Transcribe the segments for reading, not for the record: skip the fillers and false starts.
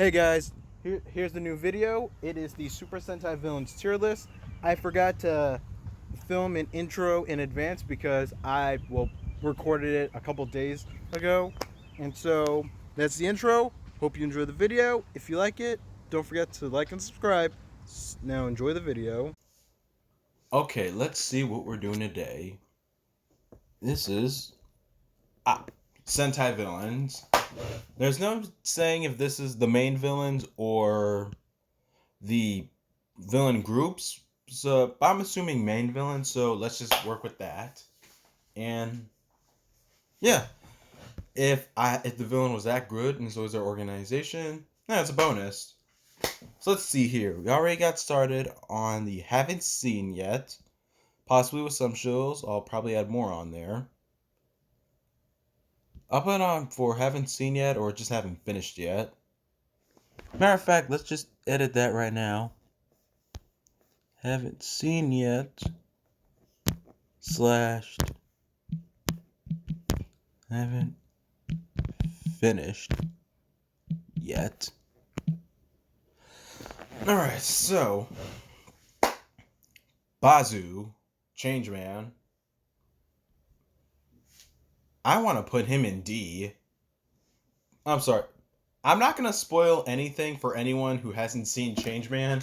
Hey guys, here's the new video. It is the Super Sentai Villains tier list. I forgot to film an intro in advance because I recorded it a couple days ago. And so that's the intro. Hope you enjoy the video. If you like it, don't forget to like and subscribe. Now enjoy the video. Okay, let's see what we're doing today. This is ah, Sentai villains. There's no saying if this is the main villains or the villain groups. So I'm assuming main villains, so let's just work with that. And yeah, if the villain was that good and so is their organization, it's a bonus. So let's see here. We already got started on the haven't seen yet. Possibly with some shows. I'll probably add more on there. I'll put on for haven't seen yet or just haven't finished yet. Matter of fact, let's just edit that right now. Haven't seen yet. Slashed. Haven't finished yet. Alright, so Bazoo, Changeman. I want to put him in D. I'm sorry. I'm not gonna spoil anything for anyone who hasn't seen Changeman.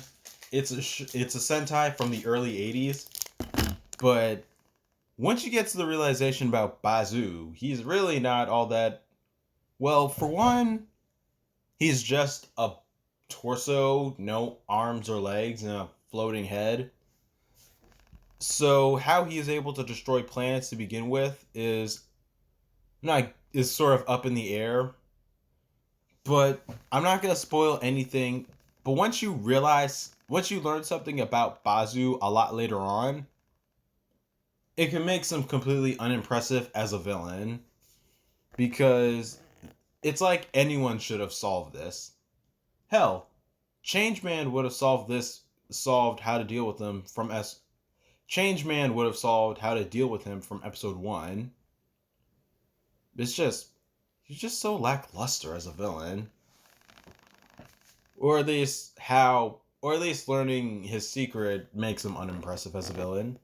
It's a Sentai from the early '80s, but once you get to the realization about Bazoo, he's really not all that. Well, for one, he's just a torso, no arms or legs, and a floating head. So how he is able to destroy planets to begin with is sort of up in the air. But I'm not gonna spoil anything. But once you learn something about Bazoo a lot later on, it can make him completely unimpressive as a villain. Because it's like anyone should have solved this. Hell, Changeman would have solved how to deal with him from Changeman would have solved how to deal with him from episode 1. It's just he's just so lackluster as a villain. Or at least learning his secret makes him unimpressive as a villain.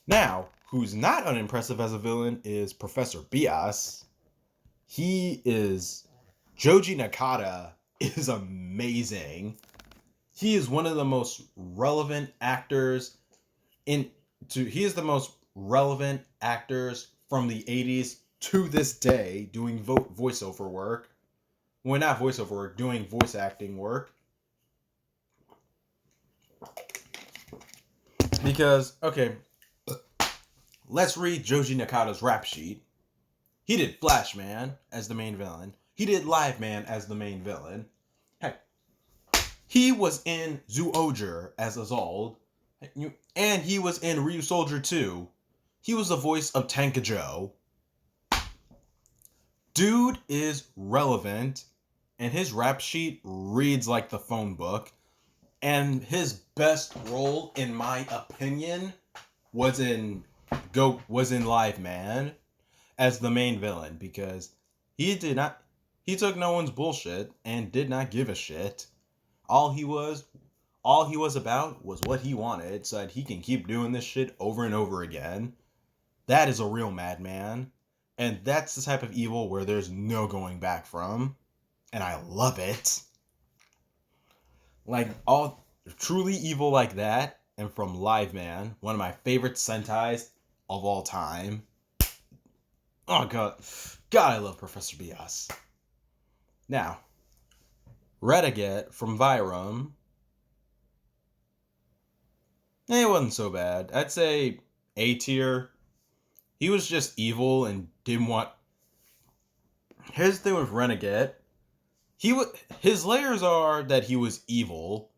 Now, who's not unimpressive as a villain is Professor Bias. Joji Nakata is amazing. He is one of the most relevant actors he is the most relevant actors from the 80s to this day doing voiceover work. Well, not voiceover work, doing voice acting work. Because, okay, let's read Joji Nakata's rap sheet. He did Flashman as the main villain. He did Liveman as the main villain. Heck, he was in Zoojer as Azald. And he was in Ryu Soldier 2. He was the voice of Tanka Joe. Dude is relevant, and his rap sheet reads like the phone book. And his best role, in my opinion, was in Live Man as the main villain, because he took no one's bullshit and did not give a shit. All he was about was what he wanted, so that he can keep doing this shit over and over again. That is a real madman. And that's the type of evil where there's no going back from. And I love it. Like, all truly evil like that, and from Live Man, one of my favorite Sentais of all time. Oh, God. God, I love Professor Bias. Now, Renegade from Vyram. It wasn't so bad. I'd say A tier. He was just evil and didn't want. Here's the thing with Renegade. His layers are that he was evil.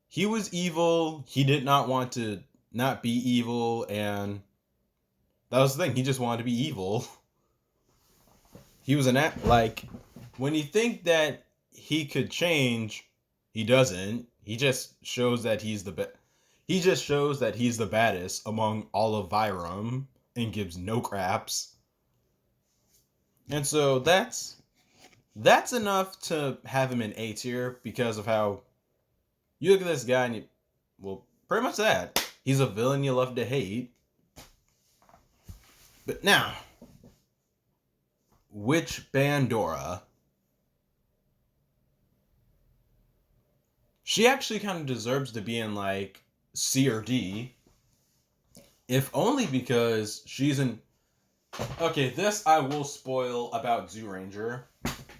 He was evil. He did not want to not be evil, and that was the thing. He just wanted to be evil. He was like, when you think that he could change, he doesn't. He just shows that he's the best. He just shows that he's the baddest among all of Vyram and gives no craps. And so that's That's enough to have him in A tier because of how you look at this guy and you, well, pretty much that. He's a villain you love to hate. But now, Witch Bandora. She actually kind of deserves to be in like C or D. If only because she's in. Okay, this I will spoil about Zoo Ranger.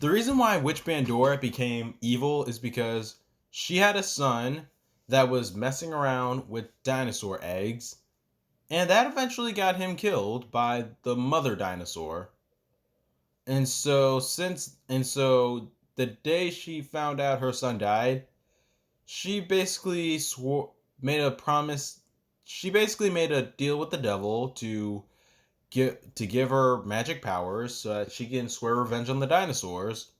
The reason why Witch Bandora became evil is because she had a son that was messing around with dinosaur eggs, and that eventually got him killed by the mother dinosaur. And so the day she found out her son died, she basically made a promise. She basically made a deal with the devil to give her magic powers so that she can swear revenge on the dinosaurs.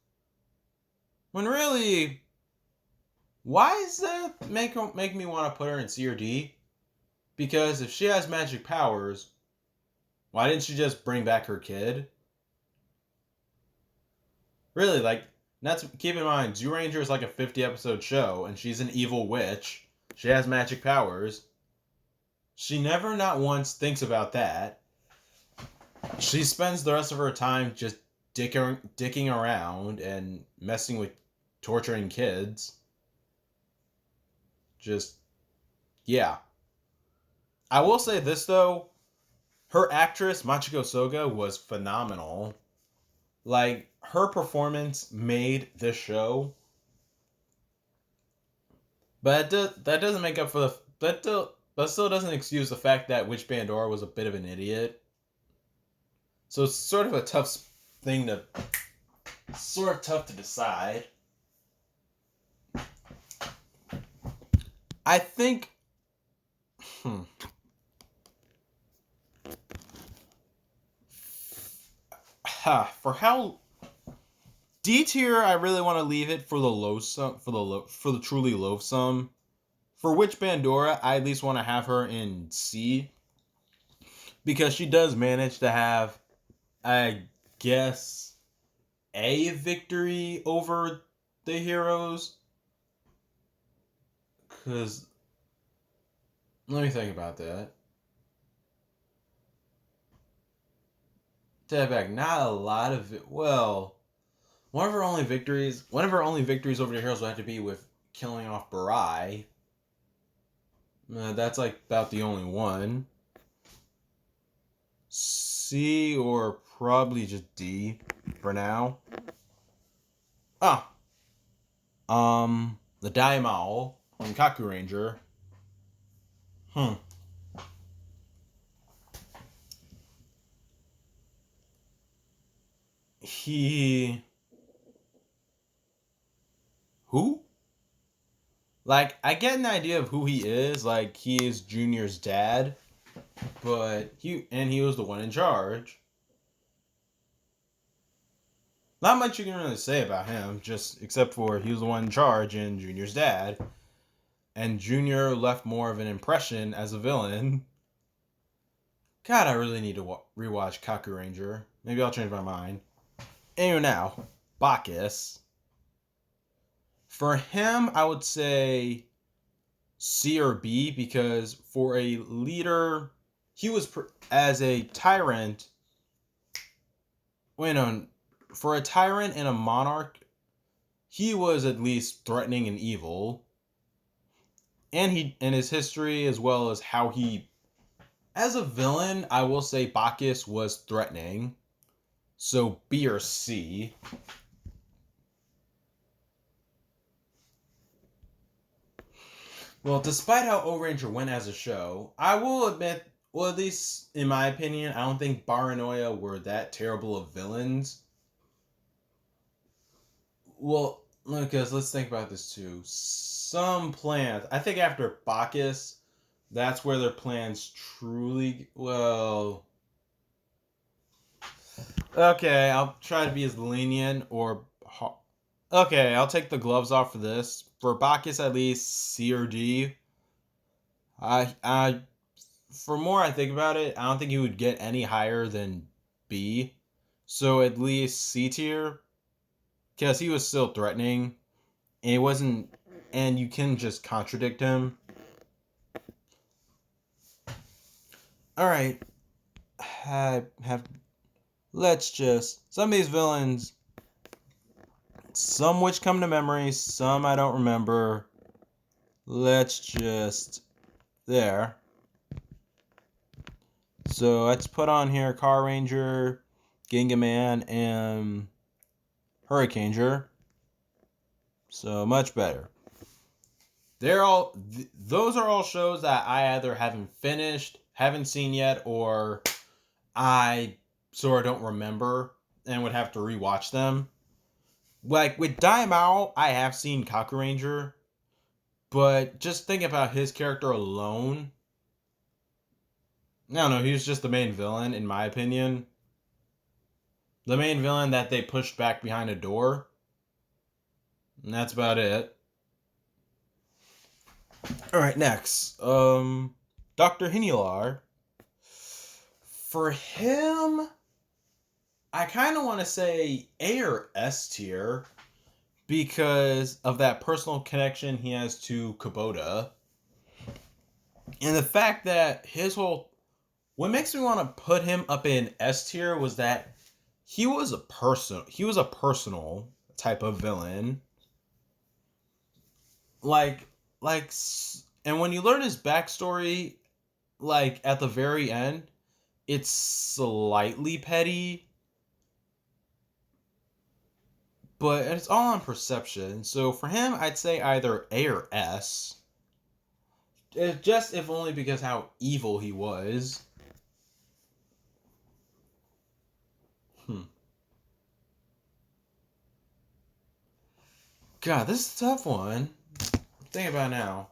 When really, why does that make me want to put her in C or D? Because if she has magic powers, why didn't she just bring back her kid? Really, like, that's keep in mind, Zoo Ranger is like a 50 episode show, and she's an evil witch. She has magic powers. She never, not once, thinks about that. She spends the rest of her time just dicking around and messing with torturing kids. Just, yeah. I will say this though, her actress Machiko Soga was phenomenal. Like, her performance made this show, but that doesn't make up for but still doesn't excuse the fact that Witch Bandora was a bit of an idiot. So it's sort of a thing to sort of tough to decide. I think for how D tier, I really want to leave it for the loathsome, for the truly loathsome. For Witch Bandora, I at least want to have her in C because she does manage to have, I guess, a victory over the heroes. Cause let me think about that. Take back, not a lot of it. Well, one of her only victories over the heroes will have to be with killing off Barai. That's like about the only one. C or probably just D for now. Ah, the Daimao from Kaku Ranger. Hmm. He who? Like, I get an idea of who he is. Like, he is Junior's dad, but he was the one in charge. Not much you can really say about him, just except for he was the one in charge and Junior's dad, and Junior left more of an impression as a villain. God, I really need to rewatch Kaku Ranger. Maybe I'll change my mind. Anyway, now Bacchus. For him, I would say C or B because for a leader, he was as a tyrant. Wait, no, for a tyrant and a monarch, he was at least threatening and evil, and his history as well as how he, as a villain, I will say Bacchus was threatening. So B or C. Well, despite how O-Ranger went as a show, I will admit, well, at least in my opinion, I don't think Baranoia were that terrible of villains. Well, because let's think about this too. Some plans, I think after Bacchus, that's where their plans truly, well, okay, I'll try to be as lenient or, okay, I'll take the gloves off for this. For Bacchus, at least C or D. I for more I think about it, I don't think he would get any higher than B. So at least C tier. because he was still threatening, and it wasn't, and you can just contradict him. All right, let's just some of these villains, some which come to memory, some I don't remember. Let's just there. So let's put on here Car Ranger, Ginga Man, and Hurricaneer. So much better. Those are all shows that I either haven't finished, haven't seen yet, or I sort of don't remember and would have to rewatch them. Like with Daimao, I have seen Kaku Ranger, but just think about his character alone. I don't know, he was just the main villain, in my opinion. The main villain that they pushed back behind a door. And that's about it. Alright, next. Dr. Hinular. For him, I kind of want to say A or S tier because of that personal connection he has to Kubota. And the fact that what makes me want to put him up in S tier was that he was a personal type of villain. Like, and when you learn his backstory, like at the very end, it's slightly petty, but it's all on perception. So for him, I'd say either A or S. Just if only because how evil he was. God, this is a tough one. Think about it now.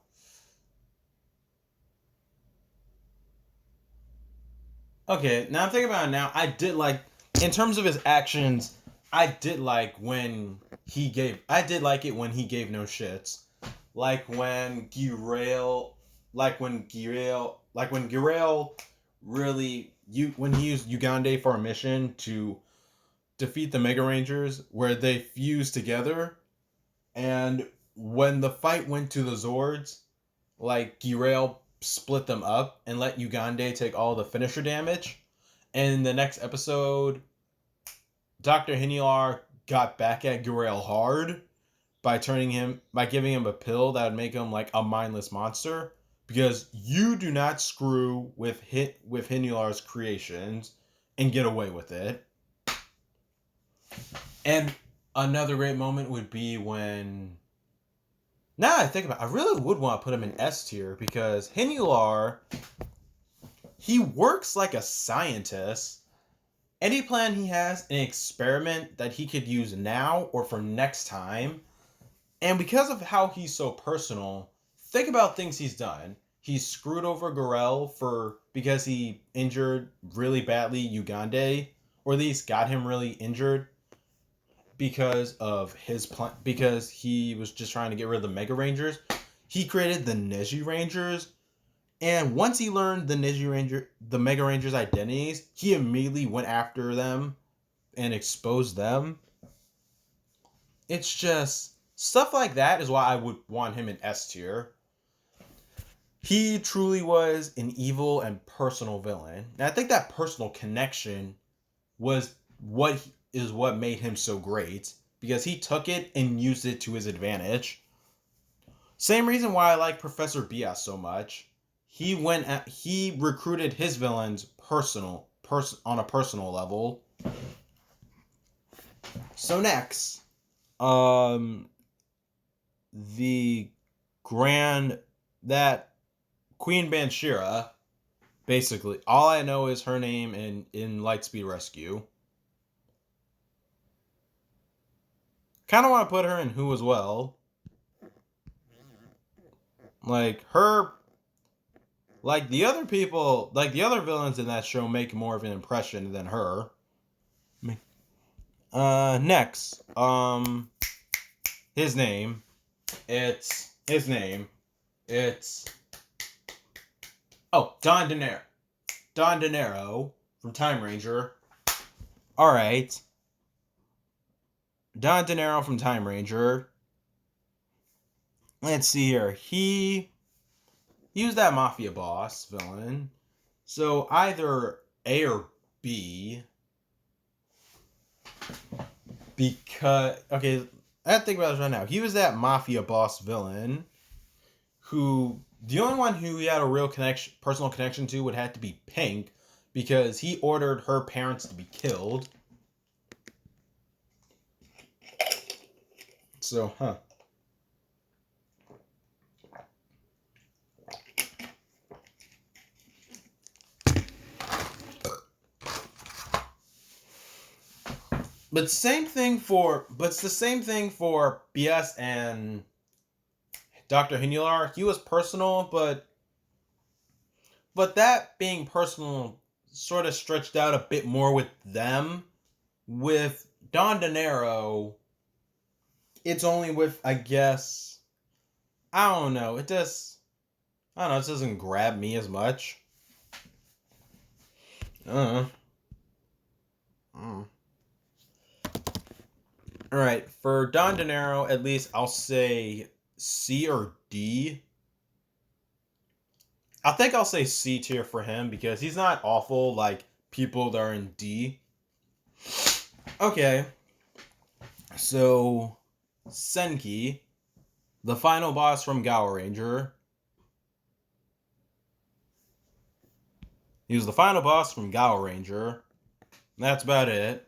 Okay, now I'm thinking about it now. I did like, in terms of his actions, I did like it when he gave no shits. When Girail really, when he used Ugande for a mission to defeat the Mega Rangers, where they fused together, and when the fight went to the Zords, like Girail split them up and let Ugande take all the finisher damage. And in the next episode, Dr. Hinular got back at Girail hard by giving him a pill that would make him like a mindless monster. Because you do not screw with Hinular's creations and get away with it. And another great moment would be when, now I think about it, I really would want to put him in S tier because Hinular, he works like a scientist. Any plan he has, an experiment that he could use now or for next time. And because of how he's so personal, think about things he's done. He screwed over because he injured really badly Ugande, or at least got him really injured because of his plan, because he was just trying to get rid of the Mega Rangers. He created the Neji Rangers, and once he learned the Mega Rangers' identities, he immediately went after them and exposed them. It's just stuff like that is why I would want him in S tier. He truly was an evil and personal villain. And I think that personal connection was what made him so great, because he took it and used it to his advantage. Same reason why I like Professor Bias so much. He recruited his villains on a personal level. So next, the that Queen Banshira, basically all I know is her name in Lightspeed Rescue. Kind of want to put her in Who as well. Like her, like the other people, like the other villains in that show make more of an impression than her. Next, his name, it's Don Dinero from Time Ranger. All right, Don De Niro from Time Ranger. Let's see here. He was that mafia boss villain. So either A or B. Because okay, I have to think about this right now. He was that mafia boss villain who the only one who he had a real personal connection to would have to be Pink, because he ordered her parents to be killed. So, But it's the same thing for BS and Dr. Hinular. He was personal, but that being personal sort of stretched out a bit more with them. With Don De Niro, it's only with, I guess, I don't know. It doesn't grab me as much. Alright, for Don De Niro, at least I'll say C or D. I think I'll say C tier for him because he's not awful like people that are in D. Okay, so Senki, the final boss from Gower Ranger. He was the final boss from Gower Ranger. That's about it.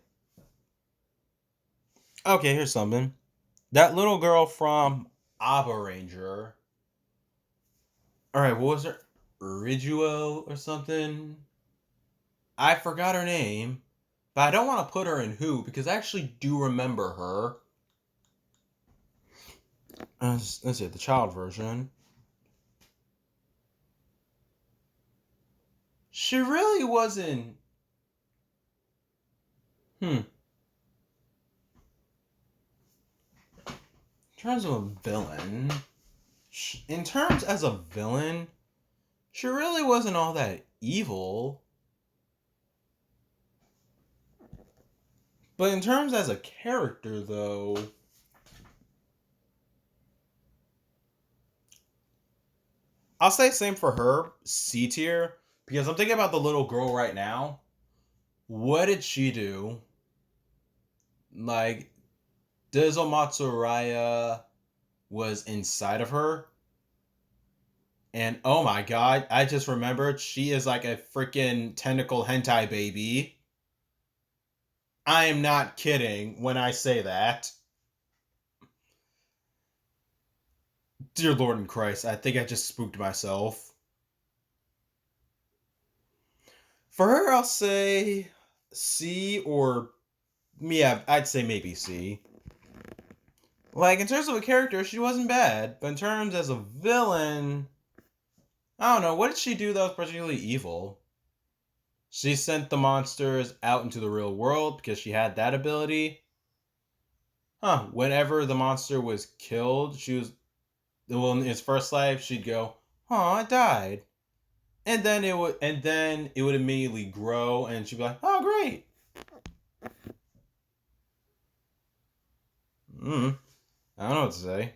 Okay, here's something. That little girl from Abba Ranger. Alright, what was her? Riduo or something? I forgot her name, but I don't want to put her in Who because I actually do remember her. Let's see, the child version. She really wasn't. In terms of a villain, in terms as a villain, she really wasn't all that evil. But in terms as a character, though, I'll say same for her, C tier, because I'm thinking about the little girl right now. What did she do? Like, Dizzle Matsuraya was inside of her. And oh my god, I just remembered she is like a freaking tentacle hentai baby. I am not kidding when I say that. Dear Lord and Christ, I think I just spooked myself. For her, I'll say C or. Yeah, I'd say maybe C. Like, in terms of a character, she wasn't bad. But in terms as a villain, I don't know. What did she do that was particularly evil? She sent the monsters out into the real world because she had that ability. Whenever the monster was killed, well, in its first life, she'd go, "Oh, it died," and then it would immediately grow, and she'd be like, "Oh, great." I don't know what to say.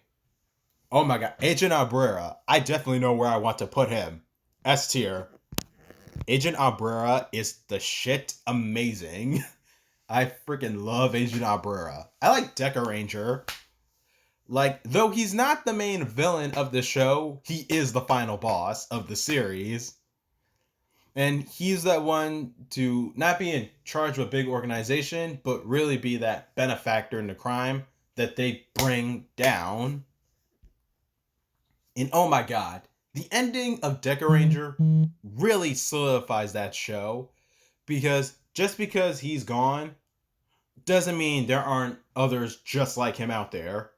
Oh my god, Agent Abrera. I definitely know where I want to put him. S tier. Agent Abrera is the shit amazing. I freaking love Agent Abrera. I like Deca Ranger. Like, though he's not the main villain of the show, he is the final boss of the series. And he's that one to not be in charge of a big organization, but really be that benefactor in the crime that they bring down. And oh my god, the ending of Deca Ranger really solidifies that show, because just because he's gone doesn't mean there aren't others just like him out there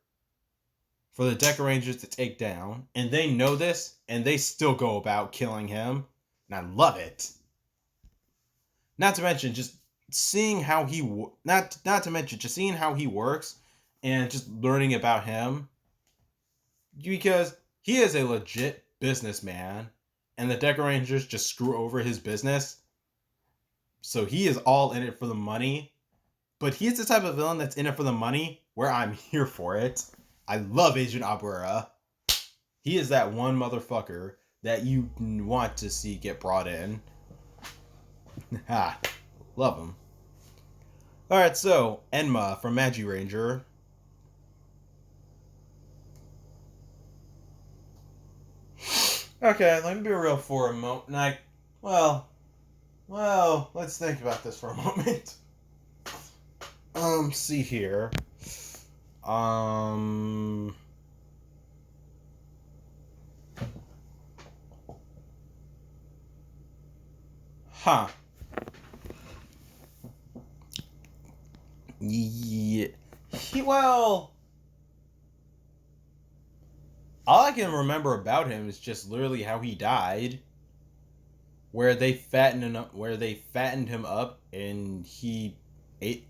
for the Deca Rangers to take down, and they know this, and they still go about killing him, and I love it. Not to mention just seeing how not to mention just seeing how he works and just learning about him, because he is a legit businessman, and the Deca Rangers just screw over his business. So he is all in it for the money, but he's the type of villain that's in it for the money where I'm here for it. I love Agent Abuera. He is that one motherfucker that you want to see get brought in. Ha, love him. Alright, so, Enma from Magi Ranger. Okay, let me be real for a moment. Well, let's think about this for a moment. See here. Huh. Yeah. Well, all I can remember about him is just literally how he died, where they fattened him up, and he ate.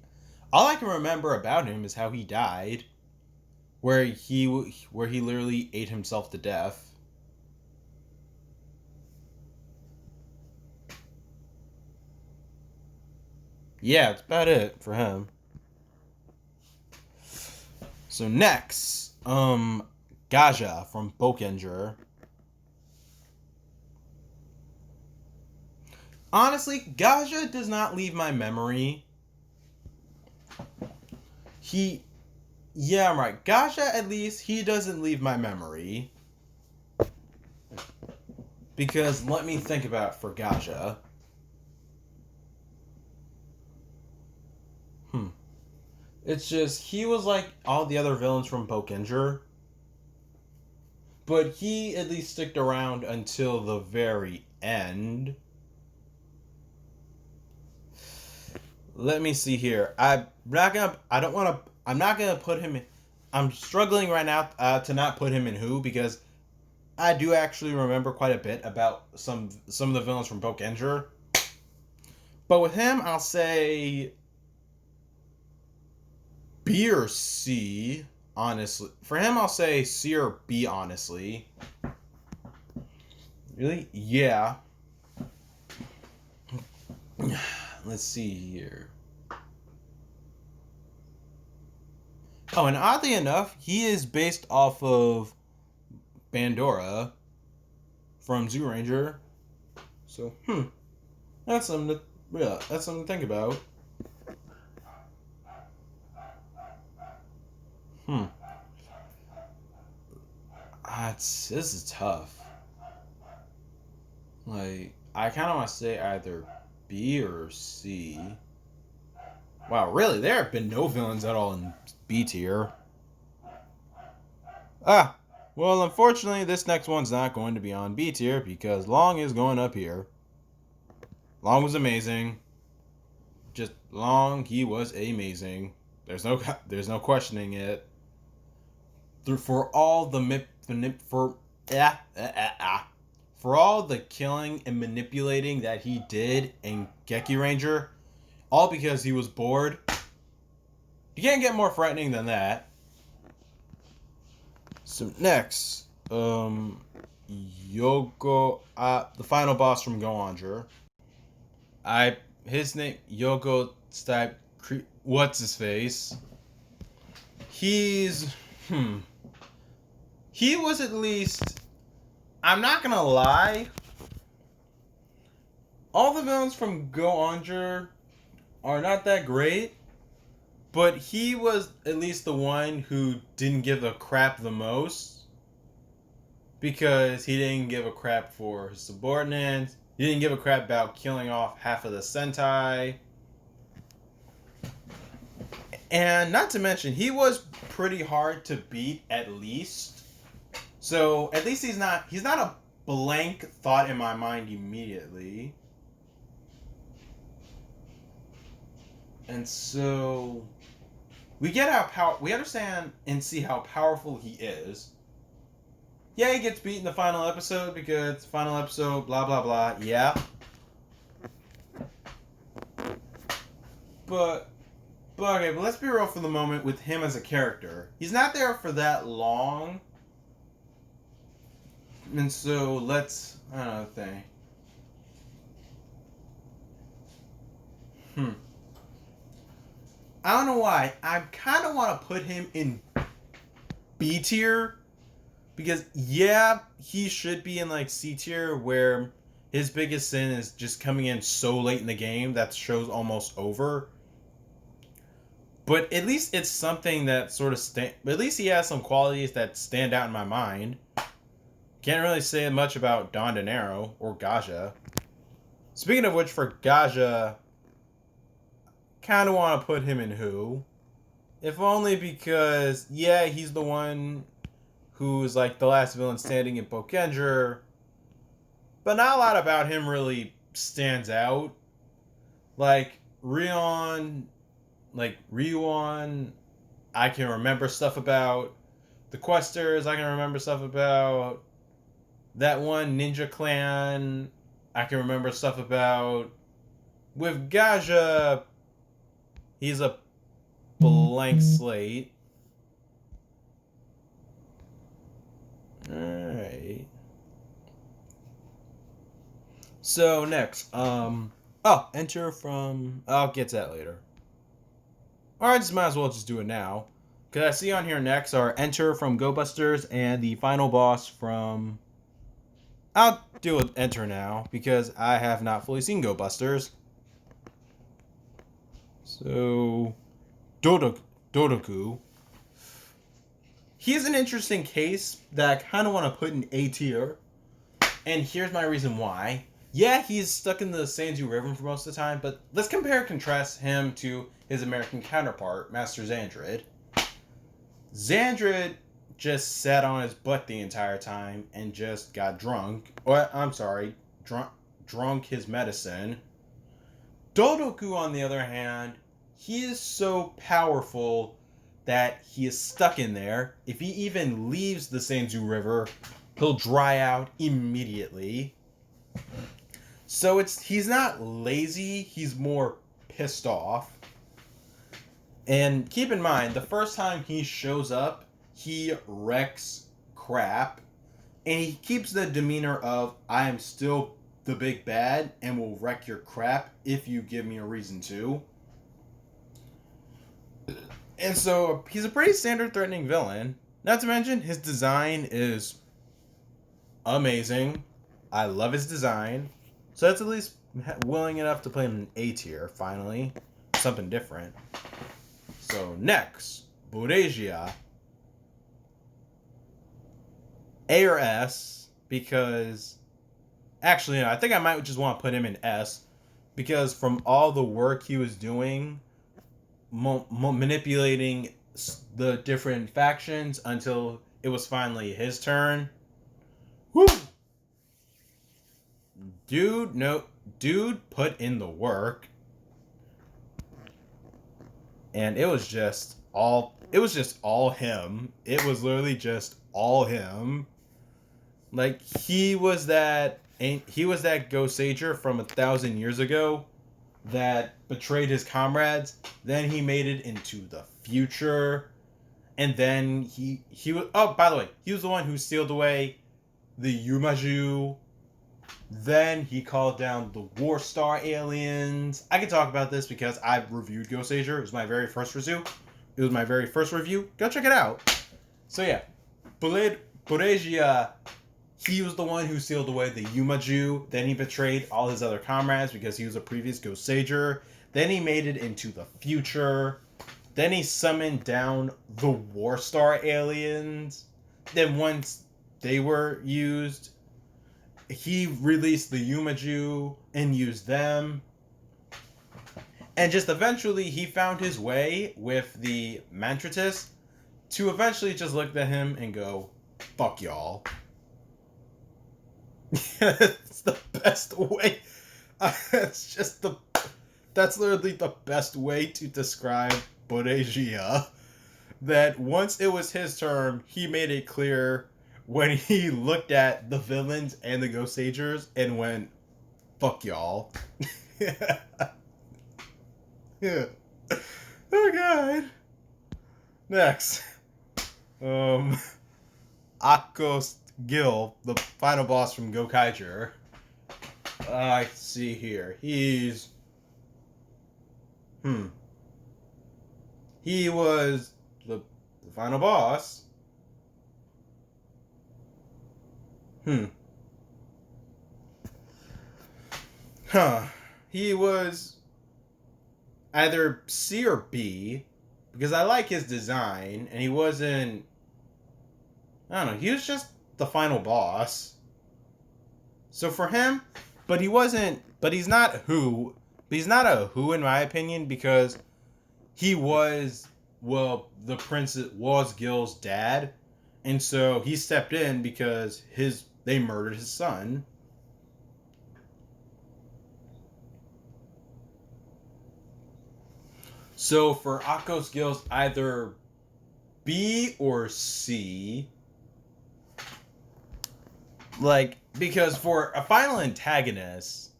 All I can remember about him is how he died, where he literally ate himself to death. Yeah, that's about it for him. So next, Gaja from Bokenger. Honestly, Gaja does not leave my memory. Yeah, I'm right. Gaja, at least, he doesn't leave my memory. Because, let me think about for Gaja. It's just, he was like all the other villains from Bokenger. But he at least sticked around until the very end. Let me see here. I'm not gonna put him in. I'm struggling right now to not put him in who, because I do actually remember quite a bit about some of the villains from Bokenger. But with him, I'll say B or C, honestly. For him, I'll say C or B, honestly. Really? Yeah. Let's see here. Oh, and oddly enough, he is based off of Bandora from Zoo Ranger. So, that's something to think about. This is tough. Like, I kind of want to say either B or C. Wow, really? There have been no villains at all in B tier. Well, unfortunately, this next one's not going to be on B tier because Long is going up here. Long was amazing. Just Long, he was amazing. There's no questioning it. For all the for all the killing and manipulating that he did in Geki Ranger, all because he was bored. You can't get more threatening than that. So next, Yoko, the final boss from Goanger. His name Yoko Stipe. What's his face? He was at least. I'm not gonna lie. All the villains from Goanger are not that great, but he was at least the one who didn't give a crap the most, because he didn't give a crap for his subordinates. He didn't give a crap about killing off half of the Sentai. And not to mention, he was pretty hard to beat at least. So at least he's not a blank thought in my mind immediately. And so we understand and see how powerful he is. Yeah, he gets beat in the final episode because final episode, blah blah blah. Yeah. But okay, but let's be real for the moment with him as a character. He's not there for that long. And so I don't know, think. I don't know why. I kind of want to put him in B tier because yeah, he should be in like C tier where his biggest sin is just coming in so late in the game that show's almost over. But at least it's something that sort of at least he has some qualities that stand out in my mind. Can't really say much about Don Dinero or Gaja. Speaking of which, for Gaja, kind of want to put him in who? If only because, yeah, he's the one who's like the last villain standing in Pokenger, but not a lot about him really stands out. Like Ryuon, I can remember stuff about. The Questers, I can remember stuff about. That one Ninja Clan, I can remember stuff about. With Gaja, he's a blank slate. Alright. So next, enter from. I'll get to that later. Alright, just might as well just do it now. Because I see on here next are enter from Go Busters and the final boss from. I'll do an enter now because I have not fully seen Go Busters. So, Dodoku. He's an interesting case that I kind of want to put in A tier. And here's my reason why. Yeah, he's stuck in the Sanzu River for most of the time, but let's compare and contrast him to his American counterpart, Master Xandrid. Xandrid just sat on his butt the entire time and just got drunk. Or, I'm sorry, drunk his medicine. Dodoku, on the other hand, he is so powerful that he is stuck in there. If he even leaves the Sanzu River, he'll dry out immediately. So he's not lazy, he's more pissed off. And keep in mind, the first time he shows up, he wrecks crap. And he keeps the demeanor of, I am still the big bad and will wreck your crap if you give me a reason to. And so he's a pretty standard threatening villain. Not to mention his design is amazing. I love his design. So that's at least willing enough to play him in A tier, finally. Something different. So next, Bodegia. A or S, because actually, no, I think I might just want to put him in S, because from all the work he was doing, manipulating the different factions until it was finally his turn. Woo! Dude put in the work. And it was just all him. It was literally just all him. Like he was that Go Sager from 1,000 years ago that betrayed his comrades. Then he made it into the future, and then he was. Oh, by the way, he was the one who sealed away the Yumaju. Then he called down the War Star aliens. I can talk about this because I've reviewed Go Sager. It was my very first review. Go check it out. So yeah, Bodegia. He was the one who sealed away the Yumaju. Then he betrayed all his other comrades because he was a previous Go Sager. Then he made it into the future. Then he summoned down the War Star aliens. Then once they were used, he released the Yumaju and used them. And just eventually he found his way with the Mantratus to eventually just look at him and go, fuck y'all. It's the best way. That's literally the best way to describe Bodegia. That once it was his turn, he made it clear when he looked at the villains and the Ghost Sagers and went, fuck y'all. Yeah. Oh god. Next. Akos Gil, the final boss from Gokaiger. I see here. He's he was the final boss. He was either C or B, because I like his design, and he wasn't. I don't know. He was just the final boss. So for him, but he wasn't. But he's not who. But he's not a who in my opinion, because he was, well, the prince was Gil's dad, and so he stepped in because they murdered his son. So for Akos Gil's either B or C. Like, because for a final antagonist,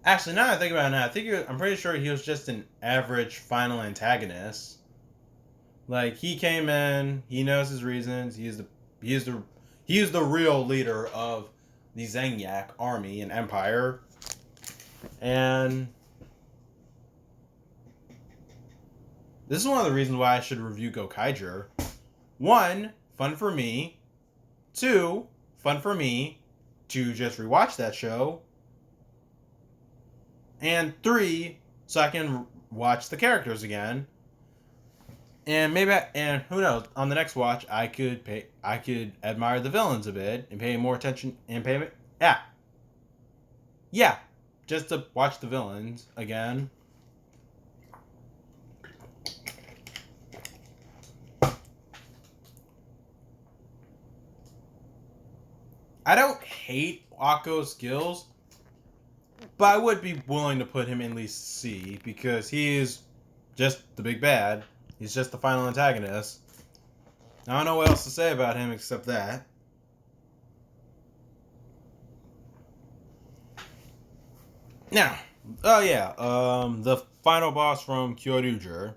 actually, now that I think about it, now I'm pretty sure he was just an average final antagonist. Like, he came in, he knows his reasons. He is the real leader of the Zangyak army and empire, and this is one of the reasons why I should review Gokaiger. 1, fun for me. 2, fun for me to just rewatch that show. And 3, so I can watch the characters again. And and who knows, on the next watch I could admire the villains a bit and pay more attention and yeah, just to watch the villains again. I don't hate Akko's skills, but I would be willing to put him in at least C, because he is just the big bad. He's just the final antagonist. I don't know what else to say about him except that. Now, oh yeah, the final boss from Kyoryuger.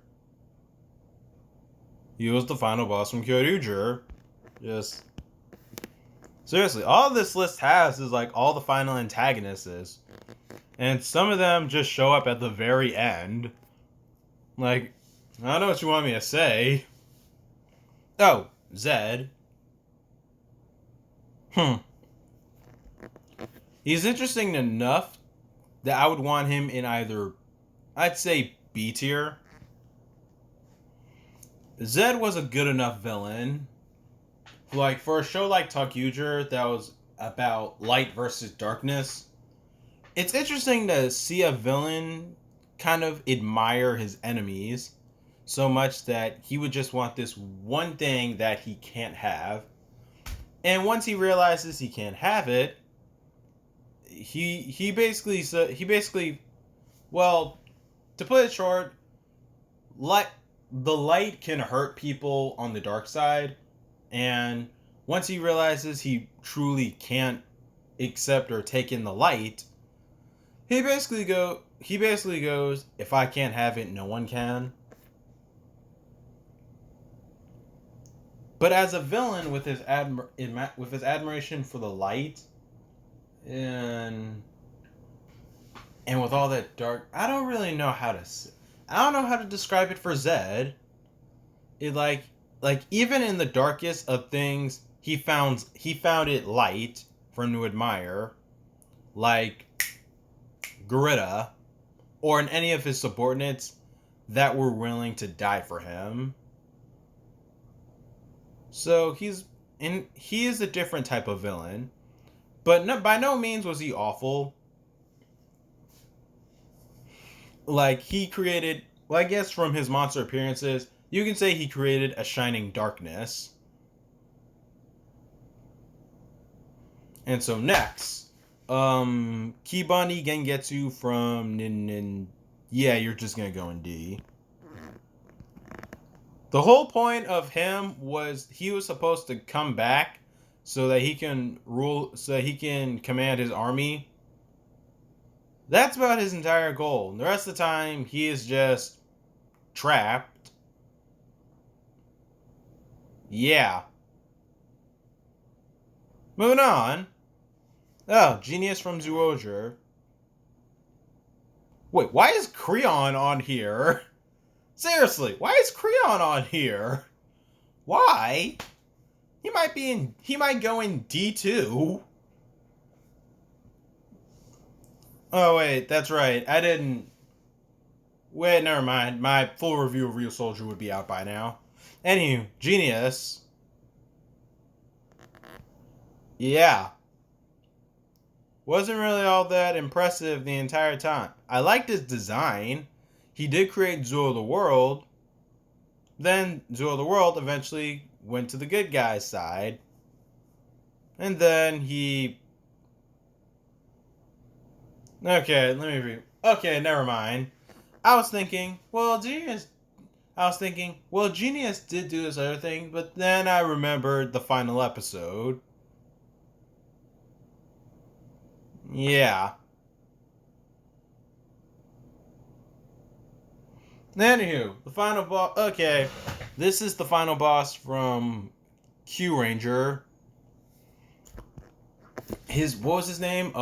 He was the final boss from Kyoryuger. Just seriously, all this list has is like all the final antagonists, and some of them just show up at the very end. Like, I don't know what you want me to say. Oh, Zed. He's interesting enough that I would want him in either, I'd say, B tier. Zed was a good enough villain. Like, for a show like Takuger that was about light versus darkness, it's interesting to see a villain kind of admire his enemies so much that he would just want this one thing that he can't have. And once he realizes he can't have it, he basically, well, to put it short, the light can hurt people on the dark side, and once he realizes he truly can't accept or take in the light, he basically goes, if I can't have it, no one can. But as a villain, with his admiration for the light, and with all that dark, I don't know how to describe it for Zed. It like even in the darkest of things, he found it light for him to admire, like Gurita, or in any of his subordinates that were willing to die for him. So he is a different type of villain, but by no means was he awful. Like, he created, well, I guess from his monster appearances, you can say he created a shining darkness. And so next, Kibani Gengetsu from Nin. Yeah, you're just gonna go in D. The whole point of him was he was supposed to come back so that he can command his army. That's about his entire goal. The rest of the time, he is just trapped. Yeah. Moving on. Oh, Genius from Zoojer. Wait, why is Creon on here? Seriously, why is Creon on here? Why? He might go in D2. Oh wait, that's right. I didn't wait, never mind. My full review of Real Soldier would be out by now. Anywho, Genius. Yeah. Wasn't really all that impressive the entire time. I liked his design. He did create Zoo of the World. Then Zoo of the World eventually went to the good guy's side. And then he. Okay, let me read. Okay, never mind. I was thinking, well, Genius did do this other thing, but then I remembered the final episode. Yeah. Anywho, the final boss. Okay, this is the final boss from Q Ranger. What was his name?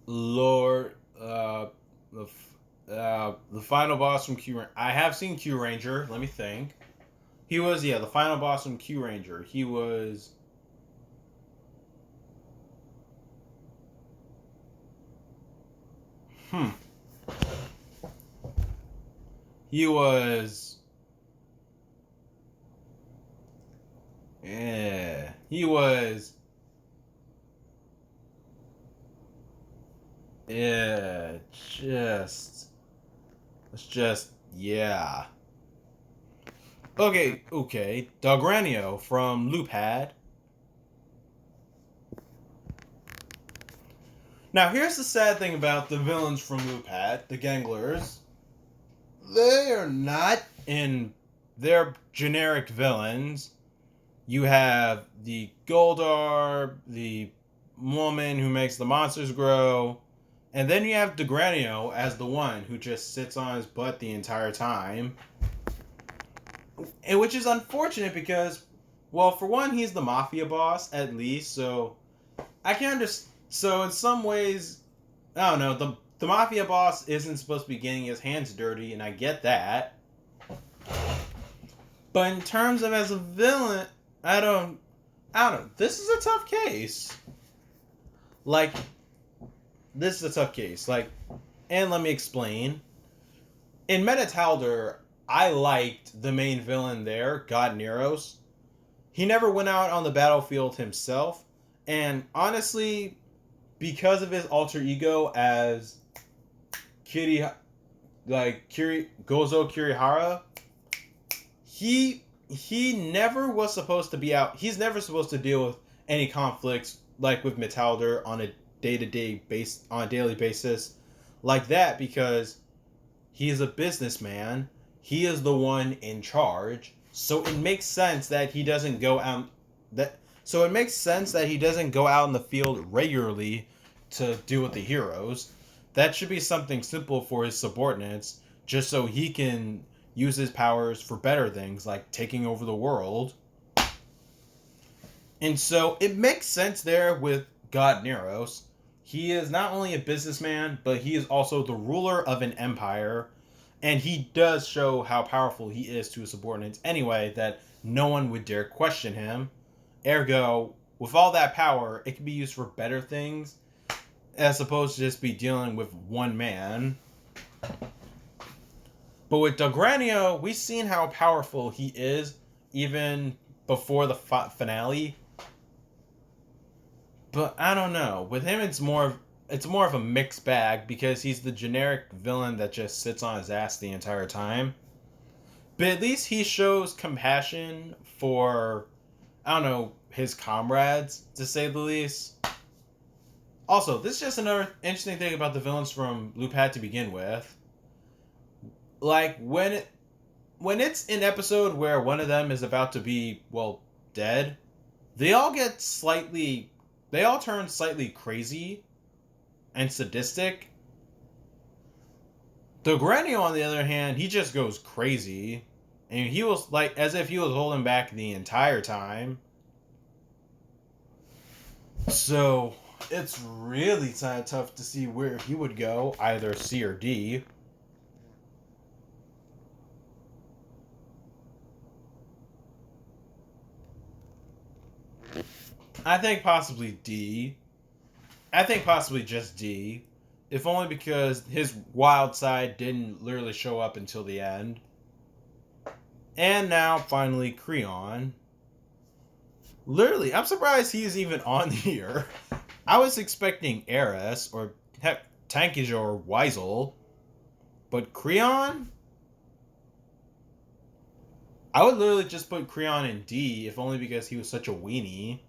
Lord. The final boss from Q Ranger. I have seen Q Ranger. Let me think. He was the final boss from Q Ranger. He was. Hmm. He was. Yeah. He was. Yeah. Yeah. Okay. Dogranio from Loopad. Now, here's the sad thing about the villains from Loopad, the Ganglers. They are not in. They're generic villains. You have the Goldar, the woman who makes the monsters grow, and then you have Dogranio as the one who just sits on his butt the entire time. And which is unfortunate because, well, for one, he's the mafia boss at least, so I can understand. So in some ways, I don't know. The mafia boss isn't supposed to be getting his hands dirty, and I get that. But in terms of as a villain, I don't. This is a tough case. Like, this is a tough case. Like, and let me explain. In Metalder, I liked the main villain there, God Neros. He never went out on the battlefield himself, and honestly, because of his alter ego as Gozo Kirihara, he never was supposed to be out. He's never supposed to deal with any conflicts like with Metalder on a daily basis like that because he is a businessman. He is the one in charge. So it makes sense that he doesn't go out in the field regularly to deal with the heroes. That should be something simple for his subordinates, just so he can use his powers for better things like taking over the world. And so it makes sense there with God Neros. He is not only a businessman, but he is also the ruler of an empire. And he does show how powerful he is to his subordinates anyway, that no one would dare question him. Ergo, with all that power, it can be used for better things, as opposed to just be dealing with one man. But with Dogranio, we've seen how powerful he is, even before the finale. But I don't know. With him, it's more of a mixed bag because he's the generic villain that just sits on his ass the entire time. But at least he shows compassion for, I don't know, his comrades, to say the least. Also, this is just another interesting thing about the villains from Loopad to begin with. Like, when it's an episode where one of them is about to be, well, dead, they all turn slightly crazy and sadistic. Dogranio, on the other hand, he just goes crazy. And he was like, as if he was holding back the entire time. So, it's really tough to see where he would go, either C or D. I think possibly D. I think possibly just D. If only because his wild side didn't literally show up until the end. And now, finally, Creon. Literally, I'm surprised he is even on here. I was expecting Eris or heck, Tankage or Weisel. But Creon? I would literally just put Creon in D, if only because he was such a weenie.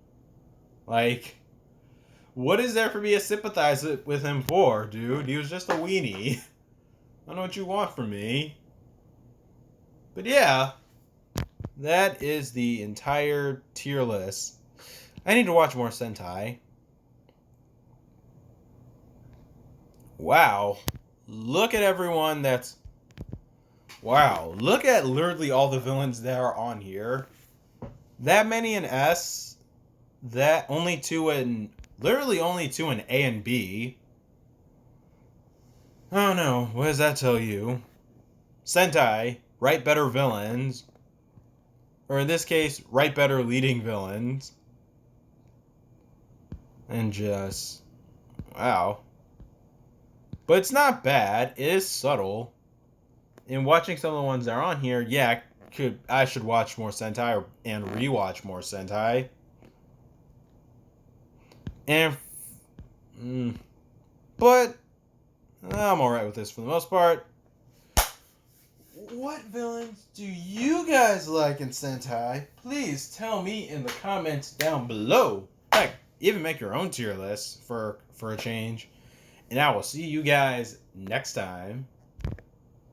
Like, what is there for me to sympathize with him for, dude? He was just a weenie. I don't know what you want from me. But yeah, that is the entire tier list. I need to watch more Sentai. Wow. Look at everyone that's... Wow. Look at literally all the villains that are on here. That many in S. That only two in... Literally only two in A and B. Oh no. What does that tell you? Sentai. Write better villains. Or in this case, write better leading villains. And just... Wow. But it's not bad. It is subtle. In watching some of the ones that are on here, yeah, I should watch more Sentai and rewatch more Sentai. And... but... I'm alright with this for the most part. What villains do you guys like in Sentai? Please tell me in the comments down below. Heck, even make your own tier list for a change. And I will see you guys next time.